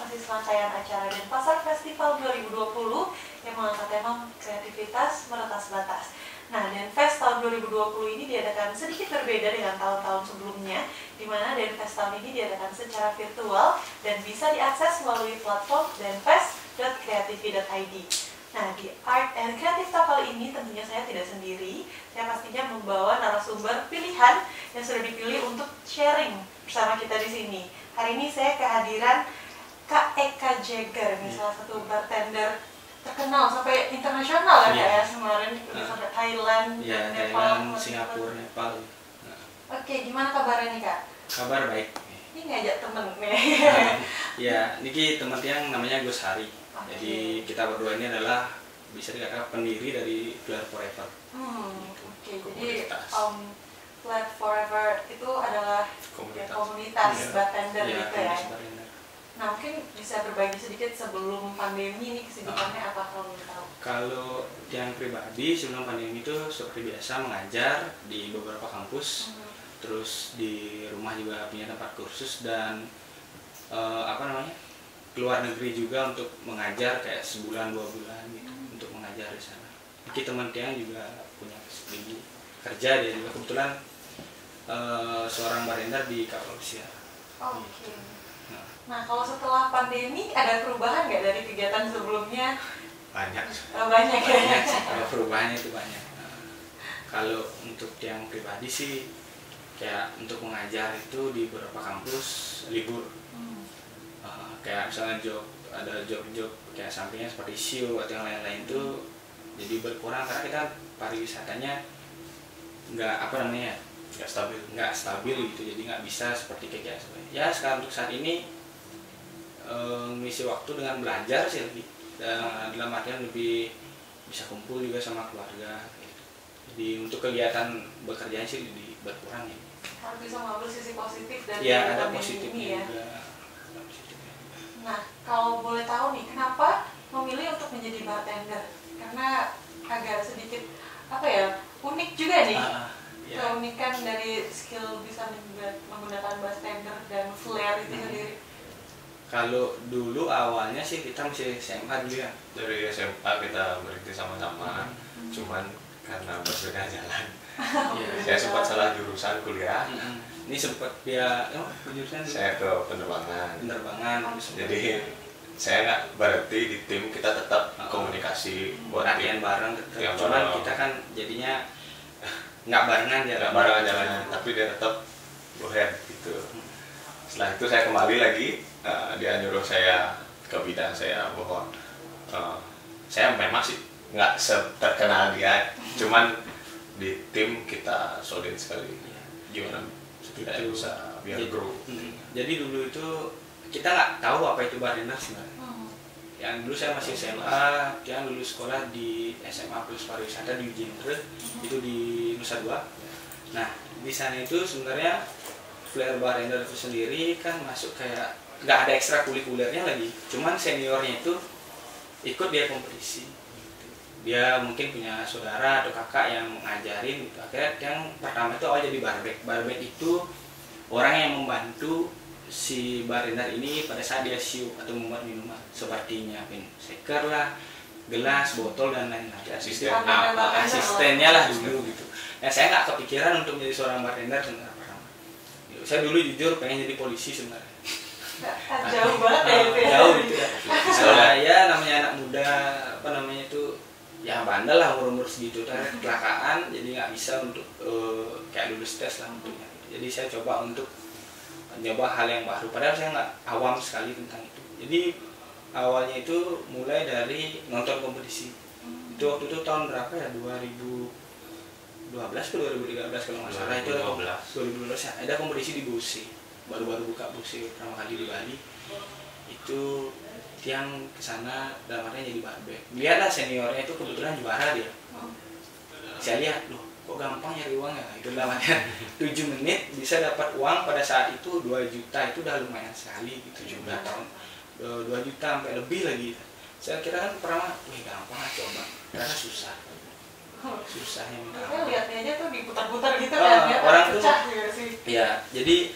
masih serangkaian acara Denpasar Festival 2020 yang mengangkat tema kreativitas meretas batas. Nah, Denfest tahun 2020 ini diadakan sedikit berbeda dengan tahun-tahun sebelumnya, di mana Denfest tahun ini diadakan secara virtual dan bisa diakses melalui platform denfest.creativity.id. Nah, di Art and Creative Talk kali ini tentunya saya tidak sendiri. Saya pastinya membawa narasumber pilihan yang sudah dipilih untuk sharing bersama kita di sini. Hari ini saya kehadiran Kak Eka Jagger, salah satu bartender terkenal sampai internasional ya, kemarin sampai Thailand, Nepal, Singapura, Nepal. Oke, gimana kabarnya nih Kak? Kabar baik. Ini ngajak temen nih. Ya, ini teman yang namanya Gus Hari. Jadi kita berdua ini adalah bisa dikatakan pendiri dari Flair Forever. Oke, jadi Flair Forever itu adalah komunitas bartender gitu ya. Nah, mungkin bisa berbagi sedikit sebelum pandemi ini kesibukannya apa kalau boleh tahu? Kalau yang pribadi sebelum pandemi itu seperti biasa mengajar di beberapa kampus, terus di rumah juga punya tempat kursus dan keluar negeri juga untuk mengajar kayak sebulan 2 bulan gitu untuk mengajar di sana. Jadi teman Tiang juga punya studi kerja, dia juga kebetulan seorang bartender di kapal pesiar. Oke. Nah, kalau setelah pandemi ada perubahan nggak dari kegiatan sebelumnya? Banyak. Banyak ya. Kalau perubahannya itu banyak. Kalau untuk yang pribadi sih, kayak untuk mengajar itu di beberapa kampus libur. Kayak misalnya ada job kayak sampingnya seperti show atau yang lain-lain itu jadi berkurang karena kita pariwisatanya nggak stabil gitu, jadi nggak bisa seperti kayak ya sekarang untuk saat ini ngisi waktu dengan belajar sih lebih, dalam artian lebih bisa kumpul juga sama keluarga gitu. Jadi untuk kegiatan bekerjanya sih lebih berkurang ya. Harus bisa mengambil sisi positif dari ada pandemi positifnya ini ya. juga. Nah, kalau boleh tahu nih, kenapa memilih untuk menjadi bartender? Karena agak sedikit unik juga nih. Keunikan dari skill bisa menggunakan bartender dan flair itu sendiri. Kalau dulu awalnya sih kita masih SMA dulu ya. Dari SMA kita berhenti sama-sama, cuman karena berbeda jalan. Saya sempat salah jurusan kuliah. Ini sempat dia jurusan saya ke penerbangan. Jadi saya nggak berhenti di tim, kita tetap komunikasi buat latihan bareng. Cuman kita kan jadinya nggak barengan jalannya, tapi dia tetap boleh gitu. Setelah itu saya kembali lagi, dia nyuruh saya ke bidang saya bahwa saya memang sih nggak terkenal dia, cuman di tim kita solid sekali. Gimana kita bisa biar grow. Jadi dulu itu kita nggak tahu apa itu bartender sebenarnya. Yang dulu saya masih SMA, dia lulus sekolah di SMA Plus Pariwisata di Ujindre, itu di Nusa Dua. Nah, di sana itu sebenarnya Flair bartender itu sendiri kan masuk kayak nggak ada ekstrakurikulernya lagi, cuman seniornya itu ikut dia kompetisi. Dia mungkin punya saudara atau kakak yang ngajarin gitu. Akhirnya yang pertama itu awal jadi barback. Barback itu orang yang membantu si bartender ini pada saat dia siup atau membuat minuman, seperti nyiapin shaker lah, gelas, botol dan lain-lain. Asistennya lah dulu gitu. Nah, saya nggak kepikiran untuk menjadi seorang bartender sebenarnya pertama. Saya dulu jujur pengen jadi polisi sebenarnya. Jauh banget ya itu. Jauh gitu ya. Soalnya ya namanya anak muda ya bandel lah umur segitu, kecelakaan jadi nggak bisa untuk kayak lulus tes lah untuknya. Jadi saya coba untuk nyoba hal yang baru, padahal saya nggak awam sekali tentang itu. Jadi awalnya itu mulai dari nonton kompetisi. Itu waktu itu tahun berapa ya, 2012 ke 2013 kalau nggak salah. Itu 2012 ya, ada kompetisi di Bose, baru-baru buka Bose pertama kali di Bali. Itu yang kesana dalam artinya jadi barback. Lihatlah seniornya itu kebetulan juara dia. Saya lihat, loh kok gampang nyari uang ya, itu namanya 7 menit bisa dapat uang pada saat itu 2 juta, itu udah lumayan sekali gitu. 17 tahun 2 juta sampai lebih lagi. Saya kira kan pertama, gampang lah coba, karena susah yang minta. Lihatnya aja tuh diputar-putar gitu orang tuh sih. Ya, jadi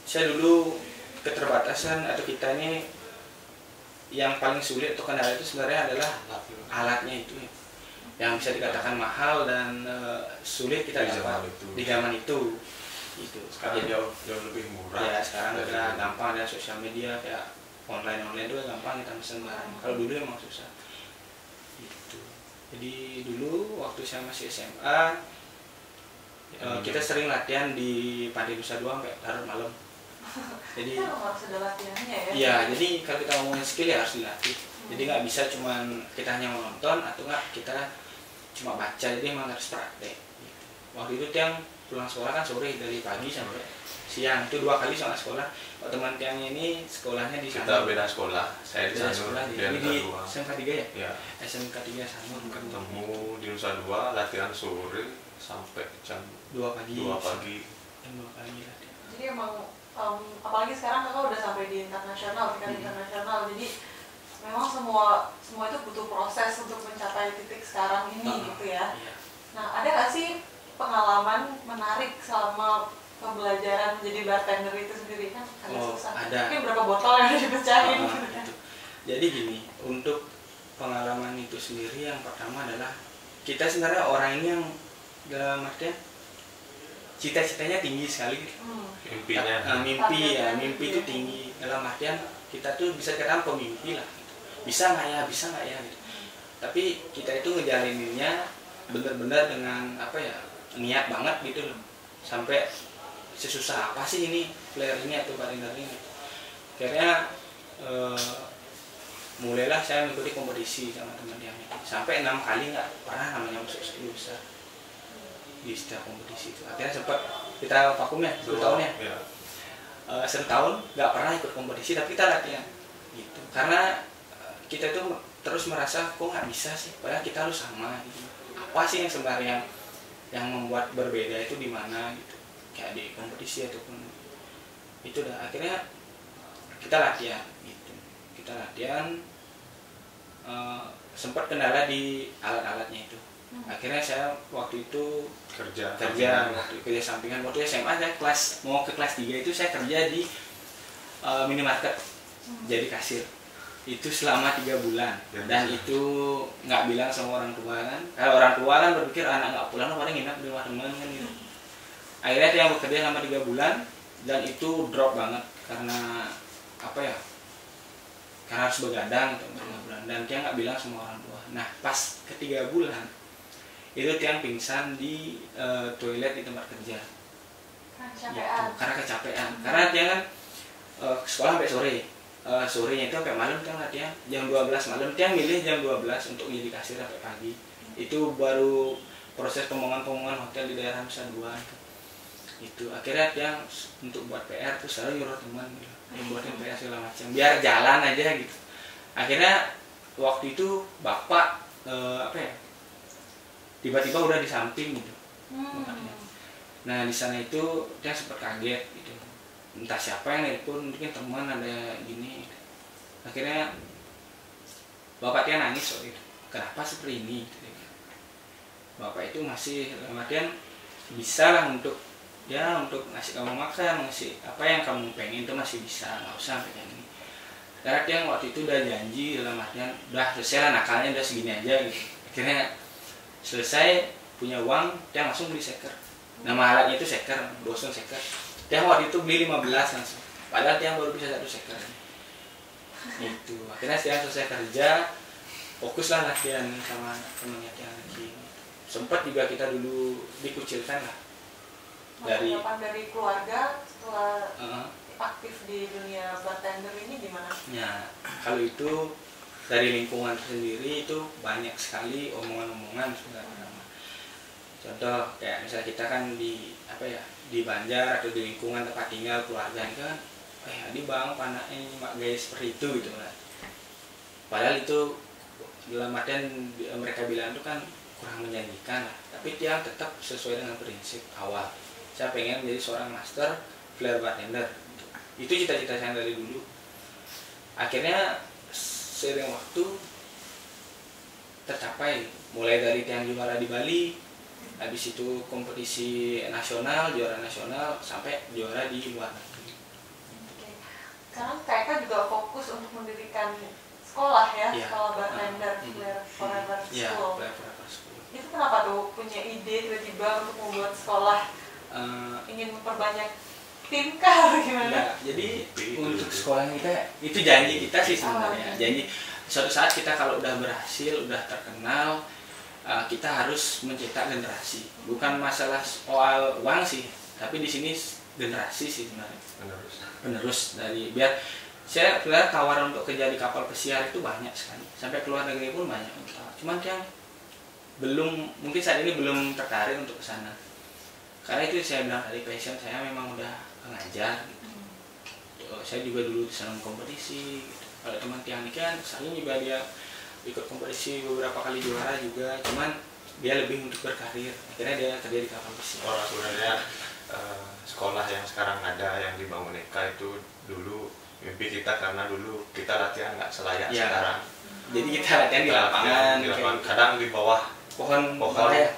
saya dulu keterbatasan atau kita ini yang paling sulit untuk kendala itu sebenarnya adalah alatnya itu ya. Yang bisa dikatakan mahal dan sulit kita dapat di zaman itu. Itu sekarang jauh lebih murah ya. Sekarang udah gampang, ada sosial media kayak online itu gampang kita pesen barang. Kalau dulu emang susah itu. Jadi dulu waktu saya masih SMA kita sering latihan di Pantai Nusa Dua sampai larut malam. Jadi harus ada latihannya ya. Iya, jadi kalau kita ngomongin skill ya harus dilatih. Jadi nggak bisa cuman kita hanya menonton atau nggak kita cuma baca, jadi emang harus praktek gitu. Waktu itu Tiang pulang sekolah kan sore, dari pagi sampai siang, itu 2 kali soal sekolah. Kalau teman Tiang ini sekolahnya di sana. Kita beda sekolah, saya di Sanur, dia di SMK 3 ya? Ya. SMK 3 Sanur. Ketemu di Nusa Dua, latihan sore sampai jam 2 pagi. Jam 2 pagi latihan. Jadi emang apalagi sekarang kakak udah sampai di internasional, tingkat internasional. Jadi memang semua itu butuh proses untuk mencapai titik sekarang ini gitu ya. Iya. Nah, ada nggak sih pengalaman menarik selama pembelajaran menjadi bartender itu sendiri? Kan agak susah. Ada. Mungkin berapa botol yang harus dipecahin gitu. Gitu. Jadi gini, untuk pengalaman itu sendiri yang pertama adalah kita sebenarnya orang ini yang dalam artian cita-citanya tinggi sekali. Impinya. Mimpi itu tinggi. Dalam artian kita tuh bisa katakan pemimpi lah. Bisa nggak ya gitu. Tapi kita itu ngejalaninnya benar-benar dengan apa ya, niat banget gitu loh. Sampai sesusah apa sih ini player ini atau bartender ini. Akhirnya mulailah saya mengikuti kompetisi sama teman yang ini. Sampai 6 kali nggak pernah namanya masuk 10 besar di setiap kompetisi itu. Akhirnya sempat kita vakum ya 10 tahun ya. Ya. 1 tahun nggak pernah ikut kompetisi, tapi kita latihan gitu. Karena kita tuh terus merasa kok nggak bisa sih, padahal kita harus sama gitu. Apa sih yang sebenarnya yang membuat berbeda itu di mana gitu, kayak di kompetisi ataupun itu. Dah akhirnya kita latihan gitu. Kita latihan, sempat kendala di alat-alatnya itu. Akhirnya saya waktu itu kerja waktu sampingan. Waktu SMA saya mau ke kelas 3 itu saya kerja di minimarket jadi kasir. Itu selama 3 bulan dan itu nggak bilang sama orang tua kan. Kalau orang tua kan berpikir anak nggak pulang paling nginap di rumah teman kan gitu. Akhirnya dia bekerja selama 3 bulan dan itu drop banget karena apa ya? Karena harus begadang gitu 3 bulan dan dia nggak bilang sama orang tua. Nah pas ke 3 bulan itu Tiang pingsan di toilet di tempat kerja. Karena kecapean. Karena Tiang kan sekolah sampai sore. Sorenya itu sampai malam Tiang latihan. Jam 12 malam Tiang milih jam 12 untuk jadi kasir sampai pagi. Itu baru proses pembangunan hotel di daerah Nusa Dua itu. Akhirnya Tiang untuk buat PR tuh selalu nyuruh teman gitu, yang buatin PR segala macam biar jalan aja gitu. Akhirnya waktu itu bapak apa ya, tiba-tiba udah di samping gitu. Nah di sana itu dia sempat kaget gitu, entah siapa yang nelpon, mungkin teman ada gini. Akhirnya bapak dia nangis waktu itu, kenapa seperti ini gitu. Bapak itu masih artian bisa lah untuk ya untuk ngasih kamu makan, ngasih apa yang kamu pengen itu masih bisa, nggak usah sampai kayak gini. Karena dia waktu itu udah janji dalam artian udah selesai lah nakalnya, udah segini aja gitu. Akhirnya selesai punya uang, dia langsung beli shaker. Nama alatnya itu shaker, Boston shaker. Dia waktu itu beli 15 langsung. Padahal dia baru bisa 1 shaker. Itu. Akhirnya dia selesai kerja, fokuslah latihan sama temannya yang lagi. Sempat juga kita dulu dikucilkan lah. Dari keluarga setelah aktif di dunia bartender ini gimana? Ya, kalau itu dari lingkungan sendiri itu banyak sekali omongan-omongan sebenarnya. Contoh kayak misalnya kita kan di apa ya, di Banjar atau di lingkungan tempat tinggal keluarga kan, di bang panaknya mak gaya seperti itu gitu kan. Padahal itu dalam artian mereka bilang itu kan kurang menjanjikan lah. Tapi dia tetap sesuai dengan prinsip awal. Saya pengen menjadi seorang master flair bartender. Itu cita-cita saya dari dulu. Akhirnya seiring waktu tercapai, mulai dari Tiang juara di Bali, habis itu kompetisi nasional, juara nasional, sampai juara di luar negeri. Sekarang KK juga fokus untuk mendirikan sekolah ya, Iya. sekolah bartender, Flair Forever Iya, School. Flair Forever School. Itu kenapa tuh punya ide tiba-tiba untuk membuat sekolah? Ingin memperbanyak tim kah atau gimana? Enggak, jadi untuk sekolah kita itu janji kita sih sebenarnya. Janji suatu saat kita kalau udah berhasil, udah terkenal, kita harus mencetak generasi. Bukan masalah soal uang sih, tapi di sini generasi sih sebenarnya. Penerus dari biar saya lihat tawaran untuk kerja di kapal pesiar itu banyak sekali. Sampai ke luar negeri pun banyak. Cuman yang belum, mungkin saat ini belum tertarik untuk ke sana. Karena itu saya bilang tadi, passion saya memang udah mengajar gitu. Saya juga dulu senang kompetisi gitu. Kalau teman tiang ini kan saling juga dia ikut kompetisi beberapa kali juara juga, cuman dia lebih untuk berkarir. Akhirnya dia kerja di kapal pesiar. Orang sebenarnya sekolah yang sekarang ada yang dibangun Eka itu dulu mimpi kita, karena dulu kita latihan nggak selayak Ya. sekarang. Jadi kita latihan di lapangan, kadang di bawah pohon ya,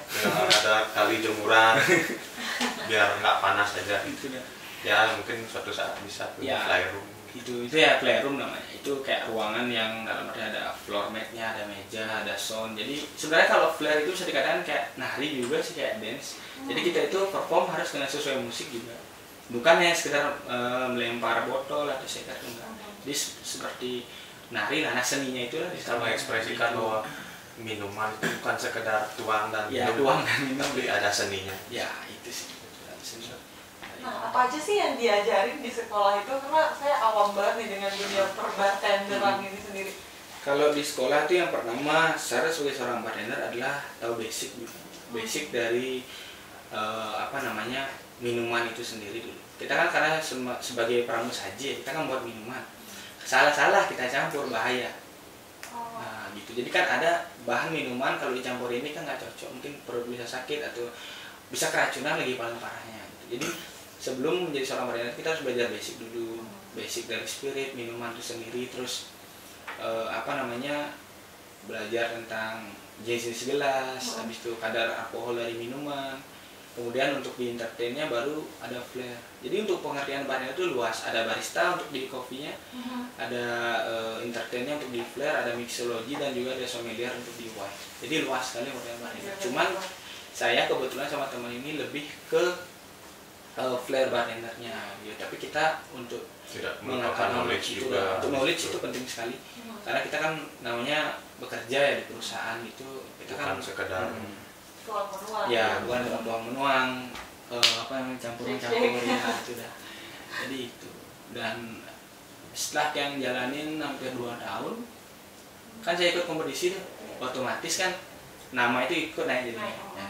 ada kali jemuran biar nggak panas aja. Itu dah. Ya mungkin suatu saat bisa punya Ya. playroom. Itu ya playroom namanya. Itu kayak ruangan yang dalam arti ada floor mat-nya, ada meja, ada sound. Jadi sebenarnya kalau flare itu bisa dikatakan kayak nari juga sih, kayak dance. Jadi kita itu perform harus dengan sesuai musik juga. Bukan yang sekedar melempar botol atau shaker, enggak. Jadi seperti nari, nah seninya itu lah Bisa mengekspresikan bahwa minuman itu bukan sekedar tuang dan ya, minum, tuang dan minum. tapi ada seninya. Ya itu sih seni. Nah, apa aja sih yang diajarin di sekolah itu? Karena saya awam banget nih dengan dunia perbartenderan ini sendiri. Kalau di sekolah itu yang pertama, saya sebagai seorang bartender adalah tahu basic dulu. Basic dari minuman itu sendiri dulu. Kita kan karena sebagai pramusaji, kita kan buat minuman. Salah-salah kita campur bahaya. Nah, gitu. Jadi kan ada bahan minuman kalau dicampur ini kan nggak cocok, mungkin perut bisa sakit atau bisa keracunan lagi paling parahnya. Gitu. Jadi sebelum menjadi seorang bartender kita harus belajar basic dulu, basic dari spirit minuman itu sendiri, terus belajar tentang jenis gelas, habis itu kadar alkohol dari minuman. Kemudian untuk di entertainnya baru ada flair. Jadi untuk pengertian barnya itu luas. Ada barista untuk di kopinya, ada entertainnya untuk di flair, ada mixology dan juga ada sommelier untuk di wine. Jadi luas sekali pengertian barnya. Cuman saya kebetulan sama teman ini lebih ke flair bartendernya. Ya, tapi kita untuk tidak melupakan knowledge juga. Untuk knowledge itu penting sekali. Karena kita kan namanya bekerja ya di perusahaan itu, kita bukan kan sekedar Tuang menuang. ya bukan tuang menuang campurin ya itu dah. Jadi itu, dan setelah yang jalanin hampir 2 tahun kan saya ikut kompetisi tuh, otomatis kan nama itu ikut naik jadinya. Ya.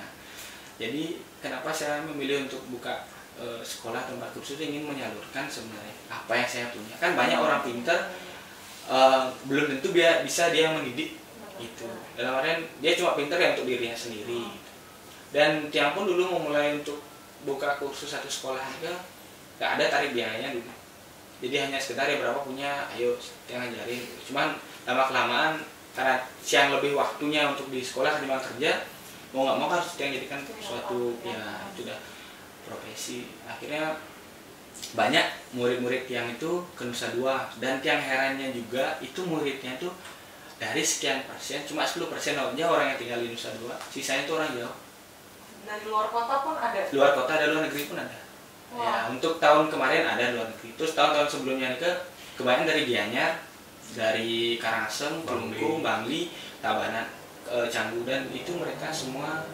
Jadi kenapa saya memilih untuk buka sekolah tempat kursus, ingin menyalurkan sebenarnya apa yang saya punya. Kan banyak orang pintar belum tentu bisa dia mendidik itu. Dalam artian dia cuma pintar ya untuk dirinya sendiri. Dan tiang pun dulu memulai untuk buka kursus satu sekolah juga nggak ada tarik biayanya dulu. Jadi hanya sekedar ya berapa punya, ayo tiang ngajarin. Cuman lama kelamaan karena siang lebih waktunya untuk di sekolah ketimbang kerja, mau nggak mau harus tiang jadikan suatu ya itu udah profesi. Akhirnya banyak murid-murid tiang itu ke Nusa Dua, dan tiang herannya juga itu muridnya tuh dari sekian persen cuma 10% aja orang yang tinggal di Nusa Dua, sisanya tuh orang jauh. Dari luar kota pun ada? Luar kota ada, luar negeri pun ada. Wow. Ya, untuk tahun kemarin ada luar negeri. Terus tahun-tahun sebelumnya kebanyakan dari Gianyar, dari Karangasem, Kelungkung, Bangli, Tabanan, Canggu, dan itu mereka semua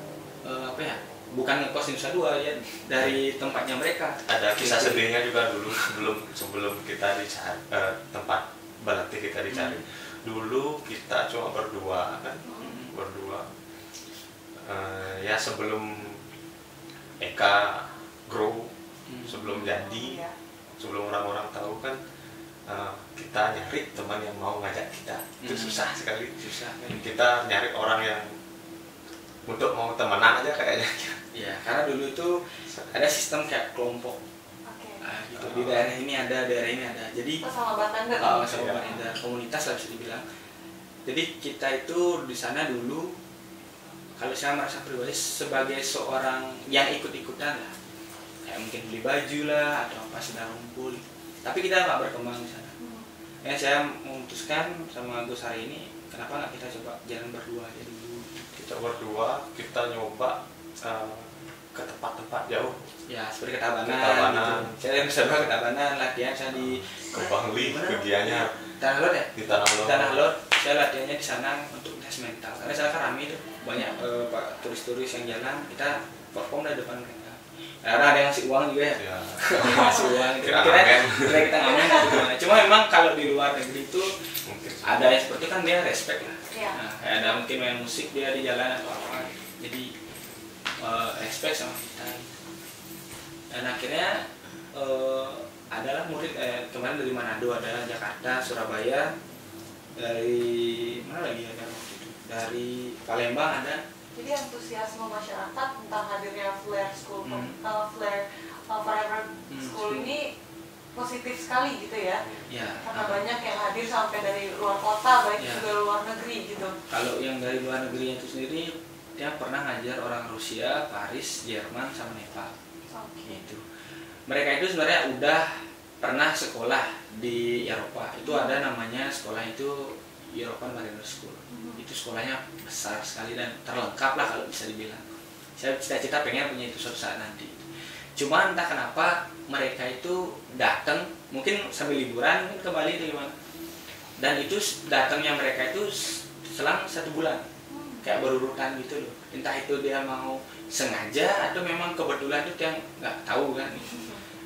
bukan ngekos di Nusa Dua ya, dari tempatnya mereka. Ada kisah sedihnya juga dulu sebelum kita dicari tempat berlatih kita dicari. Dulu kita cuma berdua kan, ya sebelum Eka grow, sebelum jadi, sebelum orang-orang tahu kan, kita nyari teman yang mau ngajak kita. Itu susah sekali. Kita nyari orang yang untuk mau temenan aja kayaknya. Ya, karena dulu itu ada sistem kayak kelompok. Gitu. Di daerah ini ada, daerah ini ada. Jadi sama bartender. Sama bartender, komunitas lah bisa dibilang. Jadi kita itu di sana dulu, kalau saya merasa pribadi sebagai seorang yang ikut-ikutan lah, kayak mungkin beli baju lah atau apa sedang ngumpul. Tapi kita nggak berkembang di sana. Saya memutuskan sama Gus hari ini, kenapa nggak kita coba jalan berdua aja dulu. Kita berdua, kita nyoba ke tempat-tempat jauh. Ya seperti ke Tabanan. Gitu. Saya mencoba ke Tabanan, latihan saya di ke Bangli, ke Gianyar. Tanah Lot ya? Di Tanah Lot. Tanah Lot, saya latihannya di sana untuk tes mental. Karena saya kan ramai tuh, banyak pak turis-turis yang jalan, kita perform di depan mereka. Karena ada yang ngasih uang juga ya. Ya. Ngasih uang. Kira kita ngamen gimana. Cuma memang kalau di luar negeri itu Mungkin. ada yang seperti kan dia respect lah. Iya. Nah, kayak ada mungkin main musik dia di jalan atau apa. Jadi respect sama kita. Dan akhirnya adalah murid kemarin dari Manado, ada Jakarta, Surabaya, dari mana lagi ada waktu itu, dari Palembang ada. Jadi antusiasme masyarakat tentang hadirnya Flare School, Flare Forever School ini positif sekali gitu ya. Ya. Karena banyak yang hadir sampai dari luar kota, baik Ya. juga luar negeri gitu. Kalau yang dari luar negeri itu sendiri, dia pernah ngajar orang Rusia, Paris, Jerman, sama Nepal. Gitu. Mereka itu sebenarnya udah pernah sekolah di Eropa. Itu ada namanya sekolah itu European Mariner School. Itu sekolahnya besar sekali dan terlengkap lah kalau bisa dibilang. Saya cita-cita pengen punya itu suatu saat nanti. Cuma entah kenapa mereka itu datang, mungkin sambil liburan mungkin ke Bali atau gimana. Dan itu datangnya mereka itu selang 1 bulan, kayak berurutan gitu loh. Entah itu dia mau sengaja atau memang kebetulan itu yang nggak tahu kan.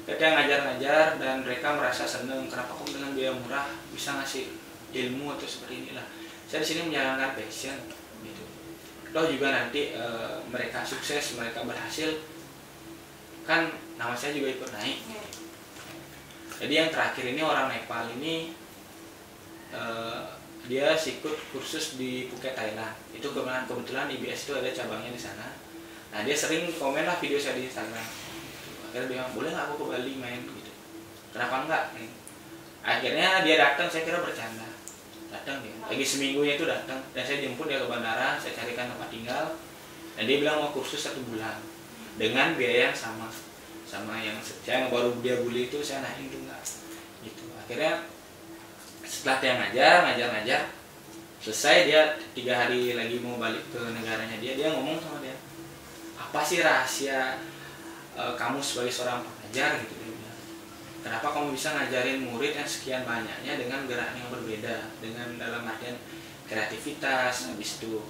Kita ngajar-ngajar dan mereka merasa seneng, kenapa kok dengan biaya murah bisa ngasih ilmu atau seperti inilah. Saya di sini menjalankan passion gitu. Toh juga nanti mereka sukses, mereka berhasil, kan nama saya juga ikut naik. Jadi yang terakhir ini orang Nepal ini dia ikut kursus di Phuket, Thailand. Itu kebetulan IBS itu ada cabangnya di sana. Nah dia sering komen lah video saya di Instagram. Akhirnya dia bilang, boleh nggak aku ke Bali main gitu? Kenapa enggak? Akhirnya dia datang, saya kira bercanda. Datang dia, lagi seminggunya itu datang. Dan saya jemput dia ke bandara, saya carikan tempat tinggal. Dan dia bilang mau kursus 1 bulan dengan biaya yang sama yang saya baru dia beli itu saya naikin tuh enggak. Gitu. Akhirnya setelah dia ngajar, selesai dia 3 hari lagi mau balik ke negaranya dia ngomong sama dia, apa sih rahasia kamu sebagai seorang pengajar gitu dia bilang. Kenapa kamu bisa ngajarin murid yang sekian banyaknya dengan gerakan yang berbeda, dengan dalam artian kreativitas, habis itu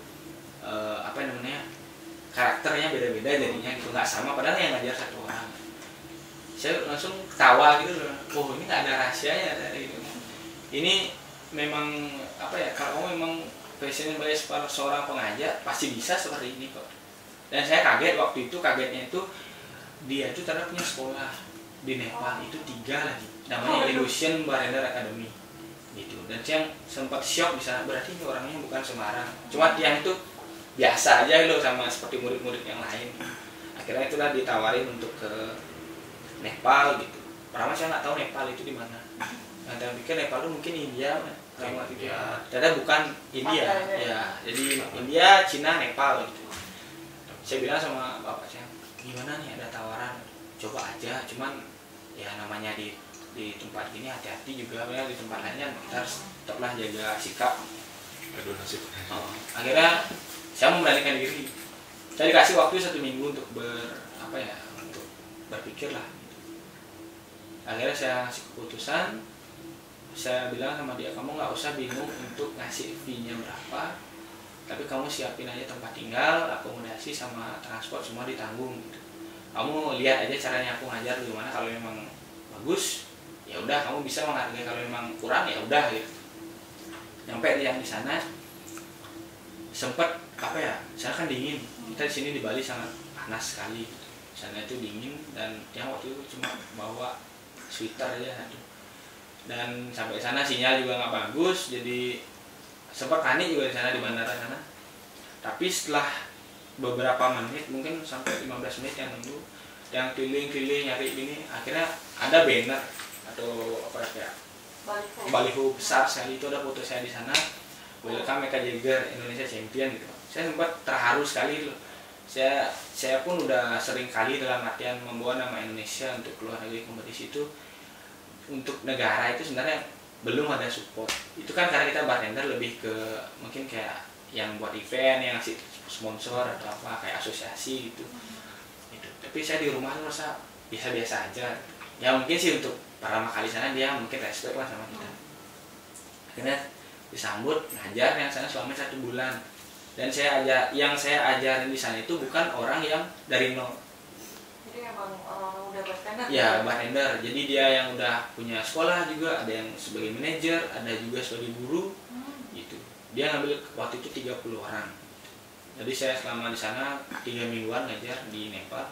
karakternya beda-beda jadinya gitu, nggak sama padahal yang ngajar 1 orang. Saya langsung ketawa gitu loh, oh ini nggak ada rahasianya gitu. Ini memang kalau kamu memang passion sebagai seorang pengajar pasti bisa seperti ini kok. Dan saya kaget waktu itu, kagetnya itu dia itu ternyata punya sekolah di Nepal itu 3 lagi, namanya Illusion Mariner Academy gitu. Dan saya sempat shock di sana, berarti ini orangnya bukan sembarang. Cuma dia itu biasa aja loh sama seperti murid-murid yang lain. Akhirnya itulah ditawarin untuk ke Nepal gitu. Pertama saya nggak tahu Nepal itu di mana. Nah, saya pikir Nepal itu mungkin India, gitu. Ternyata bukan India, ya. Jadi India, Cina, Nepal gitu. Saya bilang sama bapak saya, gimana nih ada tawaran, coba aja. Cuman ya namanya di tempat gini hati-hati juga, ya di tempat lainnya kita harus tetaplah jaga sikap. Aduh nasib. Akhirnya saya memberanikan diri. Saya dikasih waktu 1 minggu untuk untuk berpikir lah. Akhirnya saya ngasih keputusan. Saya bilang sama dia, kamu nggak usah bingung untuk ngasih fee-nya berapa, tapi kamu siapin aja tempat tinggal, akomodasi sama transport semua ditanggung gitu. Kamu lihat aja caranya aku ngajar gimana, kalau memang bagus ya udah kamu bisa menghargai, kalau memang kurang ya udah gitu. Nyampe yang di sana sempet sana kan dingin, kita di sini di Bali sangat panas sekali, sana itu dingin dan yang waktu itu cuma bawa sweater aja satu. Dan sampai sana sinyal juga nggak bagus, jadi sempat panik juga di sana di bandara sana. Tapi setelah beberapa menit, mungkin sampai 15 menit yang nunggu, yang keliling-keliling nyari ini, akhirnya ada banner atau kayak baliho besar sekali, itu ada foto saya di sana, welcome Eka Jagger Indonesia Champion gitu. Saya sempat terharu sekali loh. Saya pun udah sering kali dalam artian membawa nama Indonesia untuk keluar negeri kompetisi itu. Untuk negara itu sebenarnya belum ada support. Itu kan karena kita bartender lebih ke mungkin kayak yang buat event, yang ngasih sponsor atau apa kayak asosiasi gitu. Tapi saya di rumah tuh merasa biasa-biasa aja. Ya mungkin sih untuk pertama kali sana dia mungkin respect lah sama kita. Akhirnya disambut ngajar yang sana selama 1 bulan. Dan yang saya ajarin di sana itu bukan orang yang dari nol. Jadi emang orang udah bartender? Ya bartender. Jadi dia yang udah punya sekolah juga, ada yang sebagai manajer, ada juga sebagai guru, gitu. Dia ngambil waktu itu 30 orang. Jadi saya selama di sana 3 mingguan ngajar di Nepal.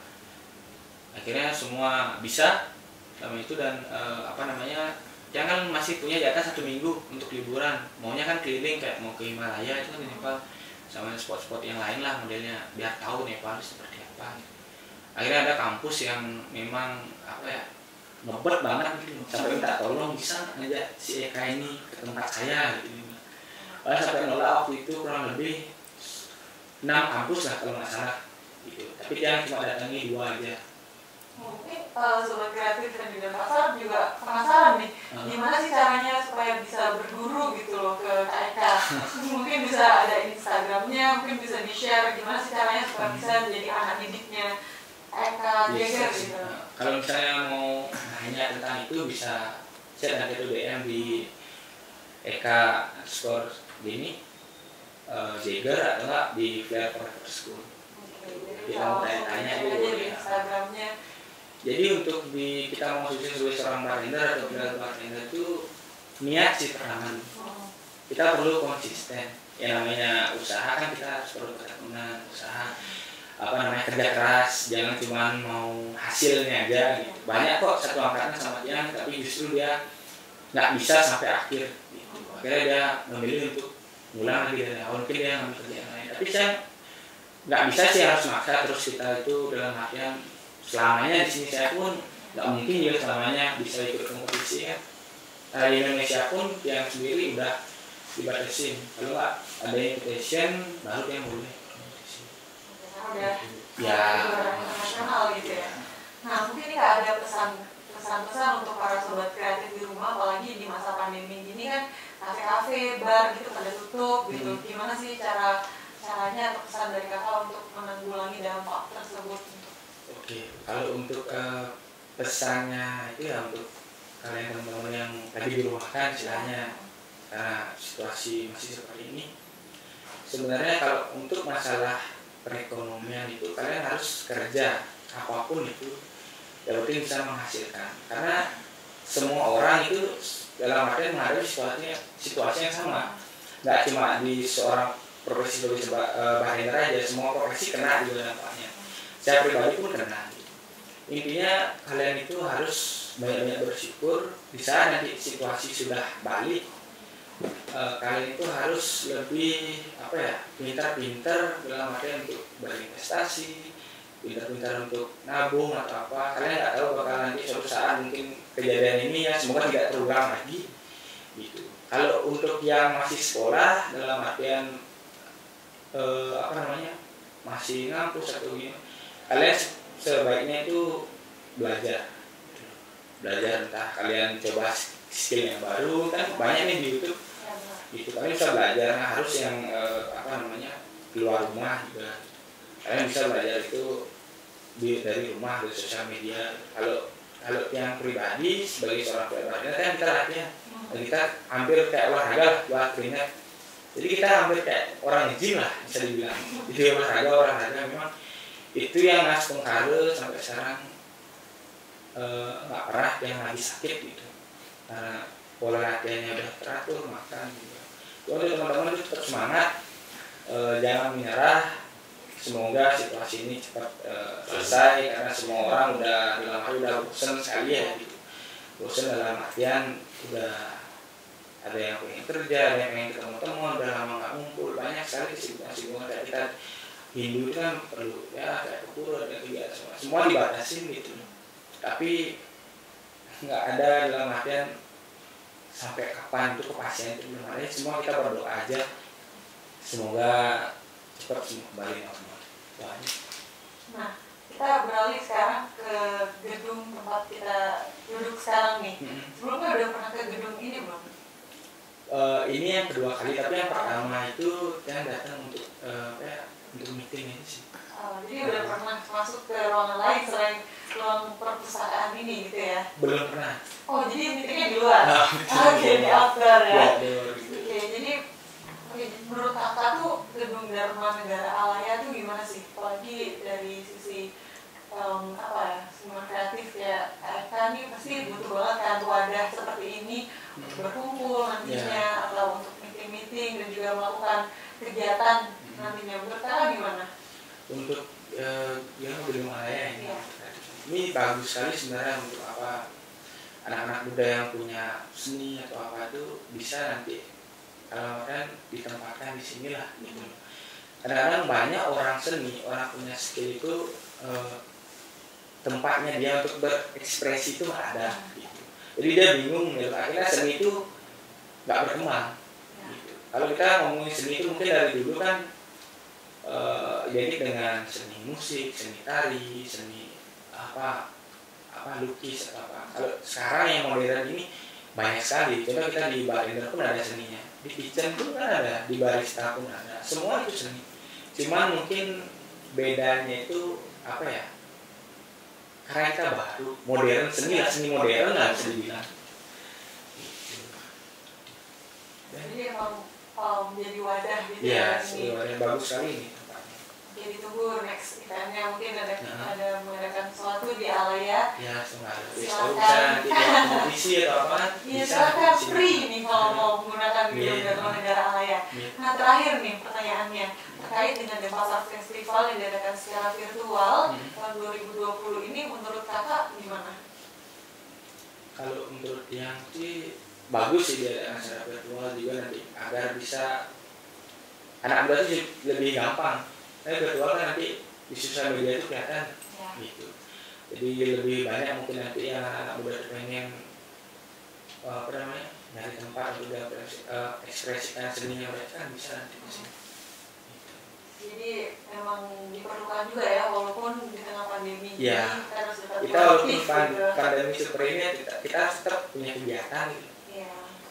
Akhirnya semua bisa selama itu dan jangan masih punya jatah 1 minggu untuk liburan. Maunya kan keliling kayak mau ke Himalaya itu kan di Nepal sama spot-spot yang lain lah modelnya biar tahu Nepal seperti apa. Akhirnya ada kampus yang memang ngebet banget gitu sampai minta tolong bisa ngajak si Eka ini ke tempat saya gitu. Sampai nolak waktu itu kurang lebih 6 kampus lah kalau nggak salah gitu. Tapi dia cuma datangi 2 aja. Mungkin sobat kreatif dan di Denpasar juga penasaran nih, gimana sih caranya supaya bisa berguru gitu loh ke Kak Eka. Mungkin bisa ada Instagramnya, mungkin bisa di-share gimana sih caranya supaya bisa menjadi anak didiknya Eka Jaeger gitu. Kalau misalnya mau nanya tentang itu bisa chat nanti itu DM di Eka skor gini Jaeger atau enggak di Flair Forever School. Kita tanya aja di Instagramnya. Jadi untuk kita mau sukses sebagai seorang bartender atau bartender itu niat sih pertama. Kita perlu konsisten. Yang namanya usaha kan kita harus perlu ketekunan, usaha kerja keras, jangan cuma mau hasilnya aja gitu. Banyak kok satu angkatan sama dia tapi justru dia nggak bisa sampai akhir gitu. Akhirnya dia memilih untuk ngulang lagi dari awal, mungkin dia ngambil kerja yang lain. Tapi saya nggak bisa sih harus maksa terus kita itu dalam artian selamanya di sini saya pun nggak mungkin juga selamanya bisa ikut kompetisi ya. Di Indonesia pun yang sendiri udah dibatasin, kalau nggak ada invitation baru yang boleh kompetisi. Udah Ya internasional gitu ya. Nah mungkin ini Kak ada pesan-pesan untuk para sobat kreatif di rumah, apalagi di masa pandemi gini kan kafe-kafe, bar gitu pada tutup gitu. Gimana sih caranya atau pesan dari Kakak untuk menanggulangi dampak tersebut? Oke, kalau untuk pesannya itu ya untuk kalian teman-teman yang lagi di rumah kan istilahnya karena situasi masih seperti ini. Sebenarnya kalau untuk masalah perekonomian itu kalian harus kerja apapun itu yang penting bisa menghasilkan. Karena semua orang itu dalam artian menghadapi situasi yang sama. Nggak cuma di seorang profesi sebagai bartender aja, semua profesi kena juga dampaknya. Saya pribadi pun kena. Intinya kalian itu harus banyak-banyak bersyukur. Di saat nanti situasi sudah balik, kalian itu harus lebih pintar-pintar dalam artian untuk berinvestasi, pintar-pintar untuk nabung atau apa. Kalian nggak tahu bakal nanti suatu saat mungkin kejadian ini ya semoga tidak terulang lagi. Gitu. Kalau untuk yang masih sekolah dalam artian masih ngampus atau gini, kalian sebaiknya itu belajar entah kalian coba skill yang baru kan banyak nih di YouTube gitu. Kalian bisa belajar harus yang keluar rumah juga kalian bisa belajar itu dari rumah dari sosial media. Kalau yang pribadi sebagai seorang bartender kan kita latihan dan kita hampir kayak olahraga buat keringat. Jadi kita hampir kayak orang gym lah bisa dibilang. Jadi olahraga memang itu yang Mas Pengkare sampai sekarang nggak pernah yang lagi sakit gitu karena pola latihannya udah teratur, makan gitu. Jadi teman-teman itu tetap semangat, jangan menyerah. Semoga situasi ini cepat selesai karena semua orang udah bosan sekali ya gitu. Bosan dalam artian udah ada yang pengen kerja, ada yang pengen ketemu teman, udah lama nggak ngumpul, banyak sekali kesibukan kayak kita Hindu itu kan perlu ya kayak kepura dan kegiatan semua dibatasin gitu. Tapi nggak ada dalam artian sampai kapan itu kepastian itu belum ada. Semua kita berdoa aja semoga cepat semua kembali normal. Nah kita beralih sekarang ke gedung tempat kita duduk sekarang nih. Sebelumnya udah pernah ke gedung ini belum? Ini yang kedua kali, tapi yang pertama itu kan datang untuk untuk meeting ini sih. Jadi udah pernah masuk ke ruangan lain selain ruang perpustakaan ini gitu ya? Belum pernah. Oh, jadi meetingnya di luar? Oke, di outdoor ya? Oke, jadi menurut kakak tuh gedung Dharma Negara Alaya tuh gimana sih? Apalagi dari sisi seniman kreatif ya, kan ini pasti butuh banget kan wadah seperti ini untuk berkumpul nantinya atau untuk meeting-meeting dan juga melakukan kegiatan nantinya. Menurut kakak gimana? Untuk gedung Alaya ini bagus sekali sebenarnya untuk anak-anak muda yang punya seni atau apa itu bisa nanti kan ditempatkan di sinilah gitu. Kadang-kadang banyak orang seni, orang punya skill itu tempatnya dia untuk berekspresi itu nggak ada gitu. Jadi dia bingung gitu. Akhirnya seni itu nggak berkembang gitu. Kalau kita ngomongin seni itu mungkin dari dulu kan identik dengan seni musik, seni tari, seni lukis atau apa. Kalau sekarang yang modern ini banyak sekali. Coba kita di bartender pun ada seninya, di kitchen pun kan ada, di barista pun ada. Semua itu seni. Cuman mungkin bedanya itu karena kita baru modern, seni modern nggak bisa dibilang. Jadi emang menjadi wadah gitu ya. Iya, wadah bagus sekali ini. Jadi tunggu next eventnya mungkin ada mengadakan sesuatu di Alaya. Ya, silakan. Bisa kompetisi atau apa? Iya, silakan free nih kalau mau menggunakan gedung Dharma Negara Alaya. Nah, terakhir nih pertanyaannya terkait dengan Denpasar Festival yang diadakan secara virtual tahun 2020 ini, menurut kakak gimana? Kalau menurut yang sih bagus sih diadakan secara virtual juga nanti agar bisa anak muda itu lebih gampang. Virtual kan nanti di sosial media itu kelihatan gitu. Jadi lebih banyak mungkin nanti yang anak muda pengen nyari tempat untuk ekspresikan seninya mereka kan bisa nanti di sini. Jadi memang diperlukan juga ya walaupun di tengah pandemi ini kita harus tetap kita walaupun pandemi seperti ini kita tetap punya kegiatan gitu.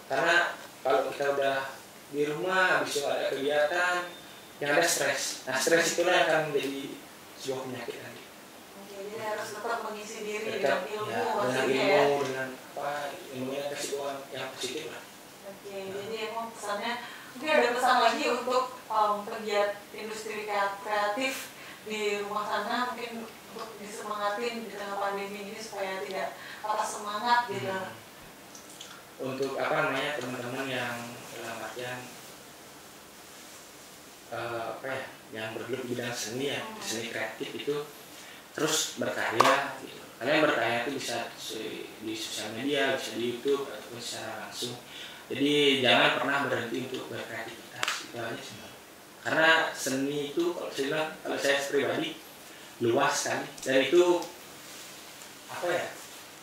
Karena kalau kita udah di rumah habis itu ada kegiatan yang ada stres. Nah, stres itulah yang akan menjadi sebuah penyakit nanti. Jadi harus tetap mengisi diri dengan ilmu, dengan ilmu yang kasih uang yang positif lah. Jadi emang pesannya mungkin ada pesan lagi untuk pegiat industri kreatif di rumah sana, mungkin untuk disemangatin di tengah pandemi ini supaya tidak patah semangat gitu. Untuk teman-teman yang dalam artian yang bergelut di bidang seni seni kreatif itu terus berkarya gitu. Kalian berkarya itu bisa di sosial media, bisa di YouTube ataupun secara langsung. Jadi jangan pernah berhenti untuk berkreativitas, itu aja sebenarnya. Karena seni itu kalau saya pribadi luas kan, dan itu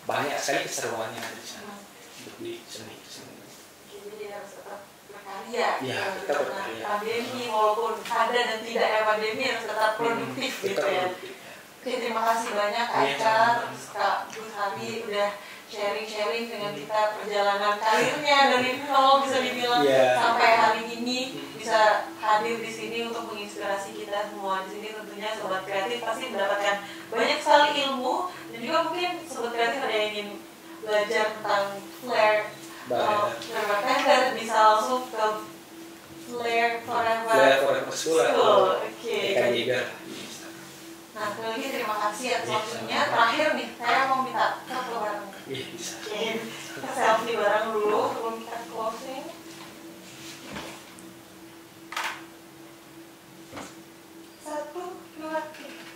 banyak sekali keseruannya ada di sana untuk di seni. Jadi harus tetap berkarya. Tetap berkarya. Pandemi walaupun ada dan tidak ada pandemi harus tetap produktif gitu ya. Oke, terima kasih banyak Kak Eka, terus Kak Gus Hari udah sharing dengan kita perjalanan karirnya dari nol bisa dibilang sampai hari ini bisa hadir di sini untuk menginspirasi kita semua. Di sini tentunya sobat kreatif pasti mendapatkan banyak sekali ilmu, dan juga mungkin sobat kreatif ada yang ingin belajar tentang Flair bartender bisa langsung ke Flair Forever School. Oke. Nah, sekali lagi terima kasih atas waktunya. Terakhir nih, saya mau minta foto bareng. Bisa. Kita selfie bareng dulu sebelum kita closing. Satu, dua, tiga.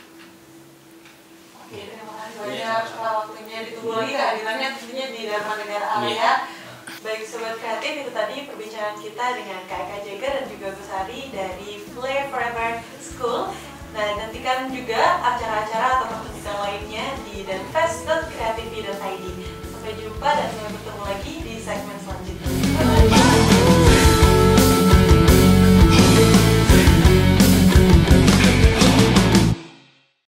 Oke, terima kasih banyak atas waktunya. Ditunggu lagi kehadirannya tentunya di Dharma Negara Alaya. Baik sobat kreatif, itu tadi perbincangan kita dengan Kak Eka Jagger dan juga Gus Hari dari Flair Forever School. Nah, nantikan juga acara-acara atau pertunjukan lainnya di danfest.creativity.id. Sampai jumpa dan sampai bertemu lagi